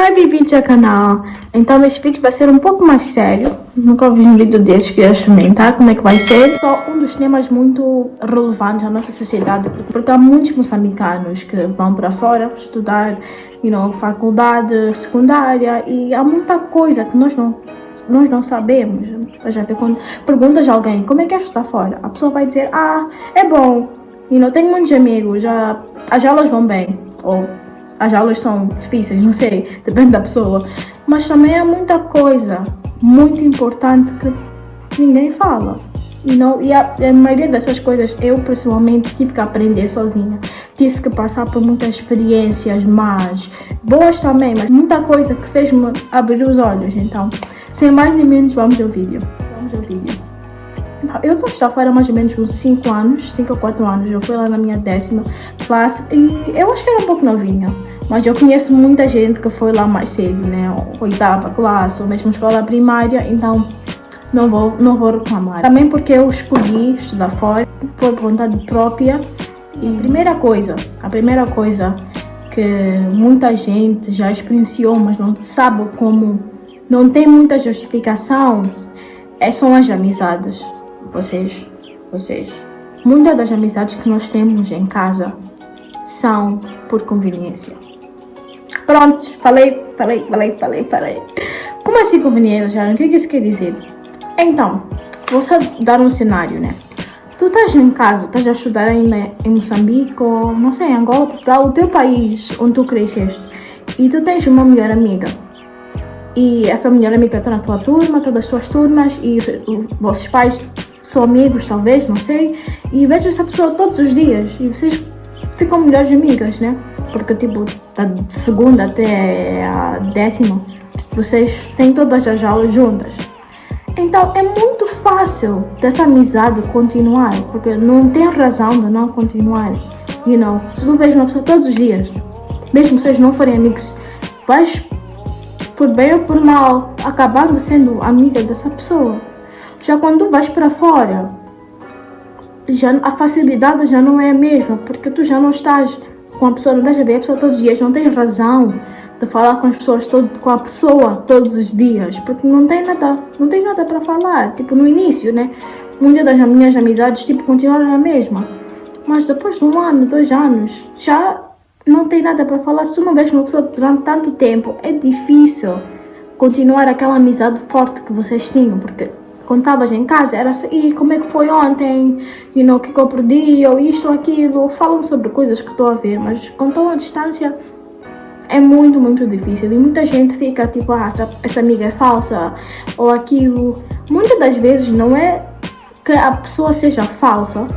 Oi, bem-vindos ao canal. Então este vídeo vai ser um pouco mais sério. Nunca vi um vídeo desses que eu experimentar como é que vai ser. Só um dos temas muito relevantes na nossa sociedade, porque há muitos moçambicanos que vão para fora estudar, faculdade secundária, e há muita coisa que nós não sabemos. Já vê, quando perguntas a alguém como é que é estudar fora, a pessoa vai dizer, é bom, tenho muitos amigos, as aulas vão bem, ou as aulas são difíceis, não sei, depende da pessoa. Mas também há muita coisa muito importante que ninguém fala. E a maioria dessas coisas eu pessoalmente tive que aprender sozinha. Tive que passar por muitas experiências más, boas também, mas muita coisa que fez-me abrir os olhos. Então, sem mais nem menos, vamos ao vídeo. Eu estou a estar fora mais ou menos uns 5 ou 4 anos. Eu fui lá na minha 10ª classe e eu acho que era um pouco novinha. Mas eu conheço muita gente que foi lá mais cedo, né? 8ª classe ou mesmo escola primária, então não vou reclamar. Também porque eu escolhi estudar fora por vontade própria. E a primeira coisa que muita gente já experienciou, mas não sabe como, não tem muita justificação, são as amizades. Vocês. Muitas das amizades que nós temos em casa são por conveniência. Pronto, falei. Como assim conveniência, Sharon? O que isso quer dizer? Então, vou só dar um cenário, né? Tu estás em casa, estás a estudar ainda em Moçambique ou, não sei, em Angola, Portugal, o teu país onde tu cresceste, e tu tens uma melhor amiga. E essa melhor amiga está na tua turma, todas as tuas turmas, e os vossos pais são amigos, talvez, não sei, e vejo essa pessoa todos os dias, e vocês ficam melhores amigas, né? Porque, da segunda até a 10ª, vocês têm todas as aulas juntas. Então, é muito fácil dessa amizade continuar, porque não tem razão de não continuar, Se tu vês uma pessoa todos os dias, mesmo vocês não forem amigos, vais, por bem ou por mal, acabando sendo amiga dessa pessoa. Já quando tu vais para fora, a facilidade já não é a mesma, porque tu já não estás com a pessoa, não estás a ver a pessoa todos os dias, não tens razão de falar com a pessoa todos os dias, porque não tens nada para falar. No início, né? Muitas das minhas amizades, continuaram a mesma, mas depois de 1 ano, 2 anos, já não tem nada para falar. Se tu não vês uma pessoa durante tanto tempo, é difícil continuar aquela amizade forte que vocês tinham, porque quando estavas em casa era assim, e como é que foi ontem, o que eu perdi, ou isto ou aquilo, falam sobre coisas que estou a ver, mas quando estão à distância é muito, muito difícil, e muita gente fica essa amiga é falsa, ou aquilo. Muitas das vezes não é que a pessoa seja falsa,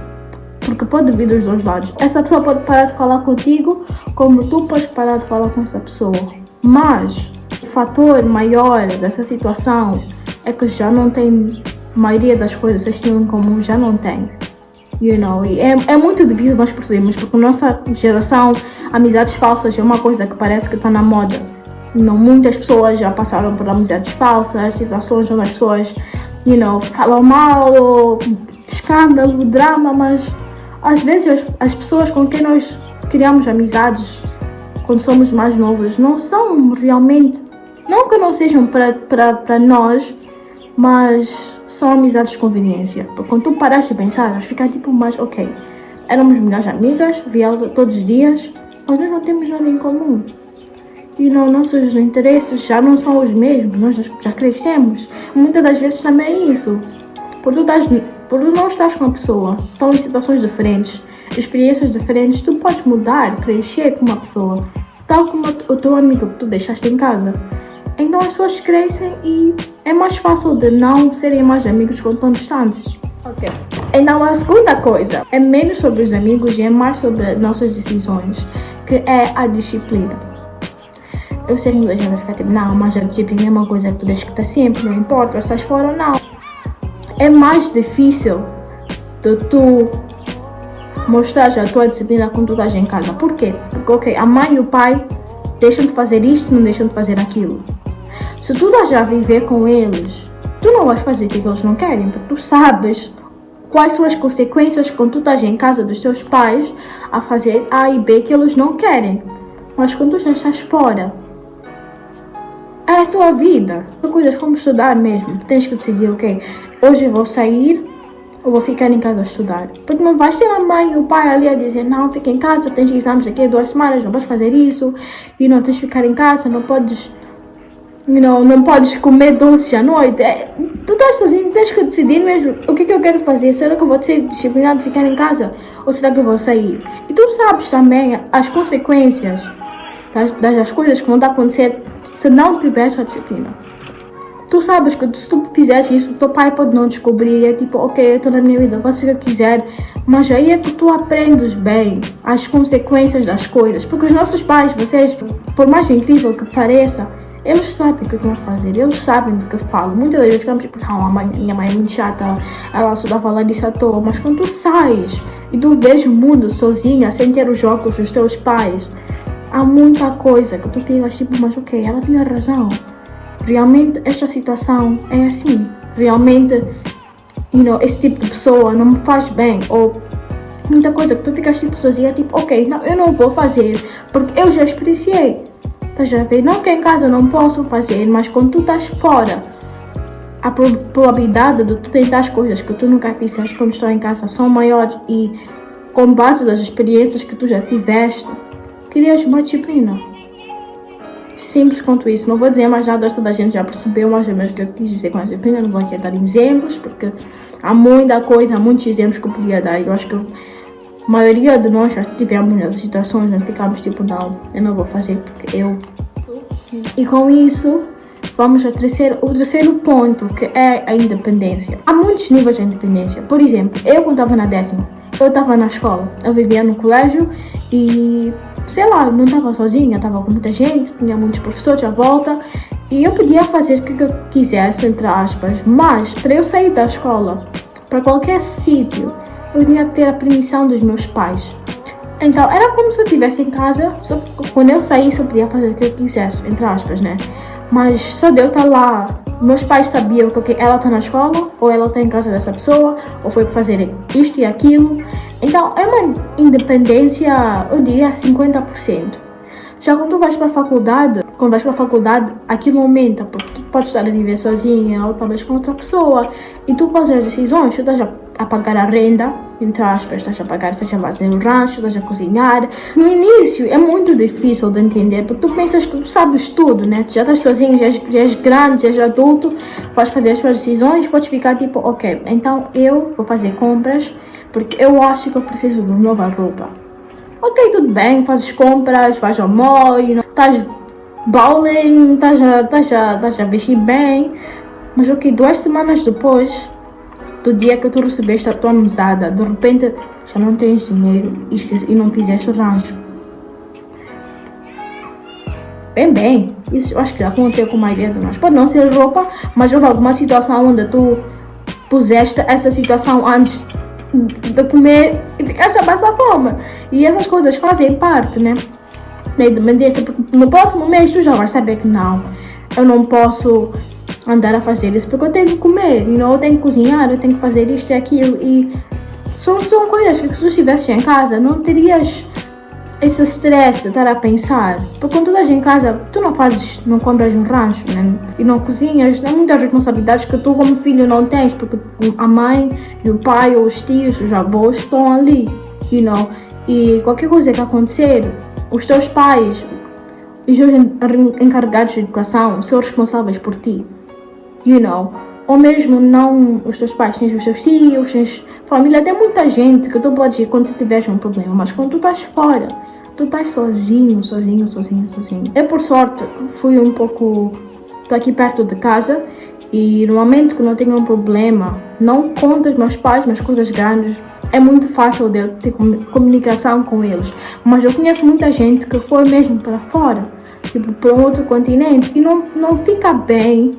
porque pode vir dos dois lados. Essa pessoa pode parar de falar contigo, como tu podes parar de falar com essa pessoa. Mas o fator maior dessa situação é que já não tem, a maioria das coisas que vocês tinham em comum já não tem. E é muito difícil nós percebermos, porque nossa geração, amizades falsas é uma coisa que parece que está na moda. Muitas pessoas já passaram por amizades falsas, situações onde as pessoas, falam mal, escândalo, drama, mas às vezes as pessoas com quem nós criamos amizades quando somos mais novos não são realmente, não que não sejam para nós, mas são amizades de conveniência. Porque quando tu paras de pensar, vais ficar mas ok, éramos melhores amigas, via todos os dias, mas nós não temos nada em comum. Nossos interesses já não são os mesmos, nós já crescemos. Muitas das vezes também é isso. Por tu não estás com a pessoa, estão em situações diferentes, experiências diferentes, tu podes mudar, crescer com uma pessoa, tal como o teu amigo que tu deixaste em casa. Então as pessoas crescem e é mais fácil de não serem mais amigos quando estão distantes. Ok. Então a segunda coisa é menos sobre os amigos e é mais sobre nossas decisões, que é a disciplina. Eu sei que muita gente vai ficar não, mas a disciplina é uma coisa que tu deixas que está sempre, não importa se estás fora ou não. É mais difícil de tu mostrar a tua disciplina quando tu estás em casa. Por quê? Porque a mãe e o pai deixam de fazer isto, não deixam de fazer aquilo. Se tu estás a viver com eles, tu não vais fazer o que eles não querem, porque tu sabes quais são as consequências quando tu estás em casa dos teus pais a fazer A e B que eles não querem. Mas quando tu já estás fora, é a tua vida. São coisas como estudar mesmo. Tens que decidir, ok, hoje eu vou sair ou vou ficar em casa a estudar. Porque não vais ter a mãe e o pai ali a dizer, não, fica em casa, tens exames daqui a 2 semanas, não podes fazer isso, e não tens que ficar em casa, não podes, não podes comer doce à noite. Tu estás sozinho, tens que decidir mesmo o que eu quero fazer. Será que eu vou ser disciplinado de ficar em casa ou será que eu vou sair? E tu sabes também as consequências das coisas que vão acontecer se não tiveres a disciplina. Tu sabes que se tu fizeres isso, teu pai pode não descobrir. É tipo, ok, eu estou na minha vida, faço o que eu quiser. Mas aí é que tu aprendes bem as consequências das coisas. Porque os nossos pais, vocês, por mais incrível que pareça, eles sabem o que vão fazer, eles sabem do que falam. Muitas das vezes ficamos tipo, não, minha mãe é muito chata, ela só dá falar disso à toa. Mas quando tu sais e tu vês o mundo sozinha, sem ter os óculos dos teus pais, há muita coisa que tu ficas tipo, mas ok, ela tinha razão. Realmente esta situação é assim. Realmente, esse tipo de pessoa não me faz bem. Ou muita coisa que tu ficas tipo sozinha, tipo, ok, não, eu não vou fazer, porque eu já experienciei. Estás a ver? Não que em casa não possam fazer, mas quando tu estás fora, a probabilidade de tu tentar as coisas que tu nunca fizeste quando estás em casa são maiores e com base das experiências que tu já tiveste, crias uma disciplina. Simples quanto isso. Não vou dizer mais nada, toda a gente já percebeu mais ou menos o que eu quis dizer com a disciplina. Não vou aqui dar exemplos, porque há muita coisa, há muitos exemplos que eu podia dar. Eu acho que a maioria de nós já tivemos nessas situações onde ficamos tipo, não, eu não vou fazer porque eu... E com isso, vamos ao terceiro ponto, que é a independência. Há muitos níveis de independência. Por exemplo, eu quando estava na 10ª, eu estava na escola, eu vivia no colégio e... sei lá, não estava sozinha, estava com muita gente, tinha muitos professores à volta e eu podia fazer o que eu quisesse, entre aspas, mas para eu sair da escola, para qualquer sítio, eu tinha que ter a permissão dos meus pais. Então, era como se eu estivesse em casa, só que quando eu saísse eu podia fazer o que eu quisesse, entre aspas, né? Mas só de eu estar lá, meus pais sabiam que ela está na escola, ou ela está em casa dessa pessoa, ou foi fazer isto e aquilo. Então, é uma independência, eu diria, 50%. Já quando tu vais para a faculdade, aquilo aumenta, porque tu podes estar a viver sozinha, ou talvez com outra pessoa, e tu fazes as decisões, tu estás a pagar a renda, entre aspas, estás a pagar, fazer o rancho, estás a cozinhar. No início é muito difícil de entender, porque tu pensas que tu sabes tudo, né? Tu já estás sozinho, já és grande, já és adulto, podes fazer as tuas decisões, podes ficar tipo, ok, então eu vou fazer compras, porque eu acho que eu preciso de nova roupa. Ok, tudo bem, fazes compras, vais ao mall, estás bowling, estás a vestir bem, mas ok, 2 semanas depois do dia que tu recebeste a tua mesada, de repente já não tens dinheiro e não fizeste rancho. Bem, isso eu acho que já aconteceu com a maioria de nós. Pode não ser roupa, mas houve alguma situação onde tu puseste essa situação antes de comer e ficaste a passar fome. E essas coisas fazem parte, né, da independência, porque no próximo mês tu já vais saber que não, eu não posso andar a fazer isso porque eu tenho que comer, eu tenho que cozinhar, eu tenho que fazer isto e aquilo. E são coisas que se tu estivesse em casa não terias esse stress de estar a pensar, porque quando tu estás em casa tu não compras um rancho, né? E não cozinhas. Há muitas responsabilidades que tu como filho não tens, porque a mãe e o pai ou os tios, os avós estão ali, e qualquer coisa que acontecer, os teus pais e os encarregados de educação são responsáveis por ti, ou mesmo não os teus pais, tens os teus tios, tens família, tem muita gente que tu podes ir quando tu tiveres um problema, mas quando tu estás fora, tu estás sozinho. Eu, por sorte, estou aqui perto de casa e no momento que não tenho um problema, não conto aos meus pais, mas coisas grandes, é muito fácil de eu ter comunicação com eles. Mas eu conheço muita gente que foi mesmo para fora, tipo para um outro continente, e não fica bem.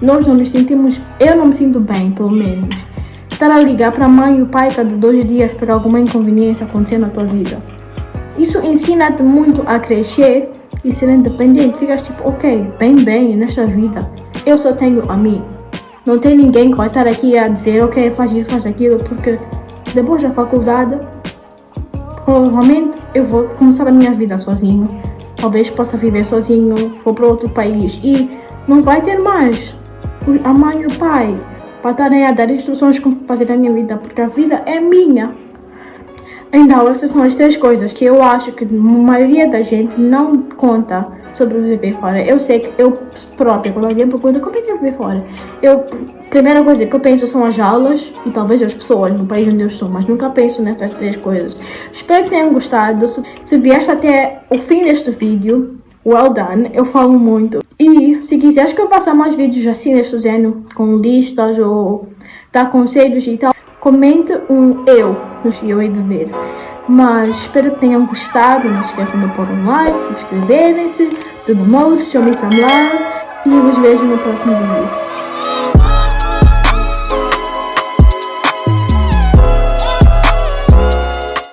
Nós não nos sentimos, eu não me sinto bem, pelo menos, estar a ligar para a mãe e o pai cada 2 dias por alguma inconveniência acontecer na tua vida. Isso ensina-te muito a crescer e ser independente. Ficas tipo, ok, bem, nesta vida, eu só tenho a mim. Não tem ninguém que vai estar aqui a dizer, ok, faz isso, faz aquilo, porque depois da faculdade, provavelmente eu vou começar a minha vida sozinho. Talvez possa viver sozinho, vou para outro país. E não vai ter mais a mãe e o pai para estarem a dar instruções como fazer a minha vida, porque a vida é minha. Então, essas são as 3 coisas que eu acho que a maioria da gente não conta sobre viver fora. Eu sei que eu própria, quando alguém pergunta como é que é viver fora, primeira coisa que eu penso são as aulas e talvez as pessoas no país onde eu estou, mas nunca penso nessas 3 coisas. Espero que tenham gostado. Se vieste até o fim deste vídeo, well done, eu falo muito. E se quiseres que eu faça mais vídeos assim neste género, com listas ou dar conselhos e tal, comente eu hei de ver. Mas espero que tenham gostado. Não esqueçam de pôr um like, subscreverem-se, tudo mais, show me some love e vos vejo no próximo vídeo.